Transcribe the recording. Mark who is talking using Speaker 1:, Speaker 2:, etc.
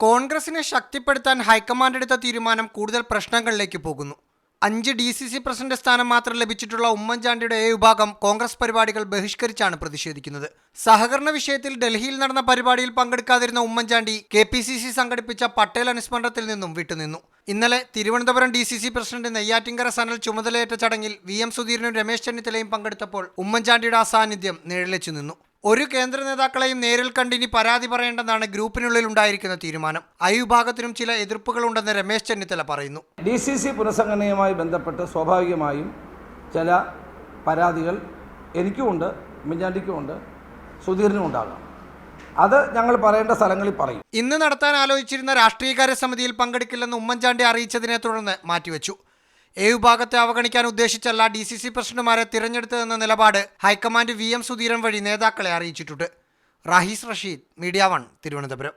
Speaker 1: കോൺഗ്രസിനെ ശക്തിപ്പെടുത്താൻ ഹൈക്കമാൻഡ് എടുത്ത തീരുമാനം കൂടുതൽ പ്രശ്നങ്ങളിലേക്ക് പോകുന്നു. 5 DCC പ്രസിഡന്റ് സ്ഥാനം മാത്രം ലഭിച്ചിട്ടുള്ള ഉമ്മൻചാണ്ടിയുടെ വിഭാഗം കോൺഗ്രസ് പരിപാടികൾ ബഹിഷ്കരിച്ചാണ് പ്രതിഷേധിക്കുന്നത്. സഹകരണ വിഷയത്തിൽ ഡൽഹിയിൽ നടന്ന പരിപാടിയിൽ പങ്കെടുക്കാതിരുന്ന ഉമ്മൻചാണ്ടി KPCC സംഘടിപ്പിച്ച പട്ടേൽ അനുസ്മരണത്തിൽ നിന്നും വിട്ടുനിന്നു. ഇന്നലെ തിരുവനന്തപുരം DCC പ്രസിഡന്റ് നെയ്യാറ്റിൻകര സനൽ ചുമതലയേറ്റ ചടങ്ങിൽ VM സുധീരനും രമേശ് ചെന്നിത്തലയും പങ്കെടുത്തപ്പോൾ ഉമ്മൻചാണ്ടിയുടെ അസാന്നിധ്യം നിഴലിച്ചു നിന്നു. ഒരു കേന്ദ്ര നേതാക്കളെയും നേരിൽ കണ്ടിനി പരാതി പറയേണ്ടെന്നാണ് ഗ്രൂപ്പിനുള്ളിൽ ഉണ്ടായിരിക്കുന്ന തീരുമാനം. വിഭാഗത്തിനും ചില എതിർപ്പുകളുണ്ടെന്ന് രമേശ് ചെന്നിത്തല പറയുന്നു.
Speaker 2: DCC പുനഃസംഘടനയുമായി ബന്ധപ്പെട്ട് സ്വാഭാവികമായും ചില പരാതികൾ എനിക്കുമുണ്ട്, ഉമ്മൻചാണ്ടിക്കുമുണ്ട്, സുധീറിനും ഉണ്ടാകാം. അത് ഞങ്ങൾ പറയേണ്ട സ്ഥലങ്ങളിൽ പറയും.
Speaker 1: ഇന്ന് നടത്താൻ ആലോചിച്ചിരുന്ന രാഷ്ട്രീയകാര്യ സമിതിയിൽ പങ്കെടുക്കില്ലെന്ന് ഉമ്മൻചാണ്ടി അറിയിച്ചതിനെ തുടർന്ന് മാറ്റിവെച്ചു. വിഭാഗത്തെ അവഗണിക്കാൻ ഉദ്ദേശിച്ചല്ല DCC പ്രസിഡന്റുമാരെ തിരഞ്ഞെടുത്തതെന്ന നിലപാട് ഹൈക്കമാൻഡ് VM സുധീരൻ വഴി നേതാക്കളെ അറിയിച്ചിട്ടുണ്ട്. റാഹിസ് റഷീദ്, മീഡിയ 1, തിരുവനന്തപുരം.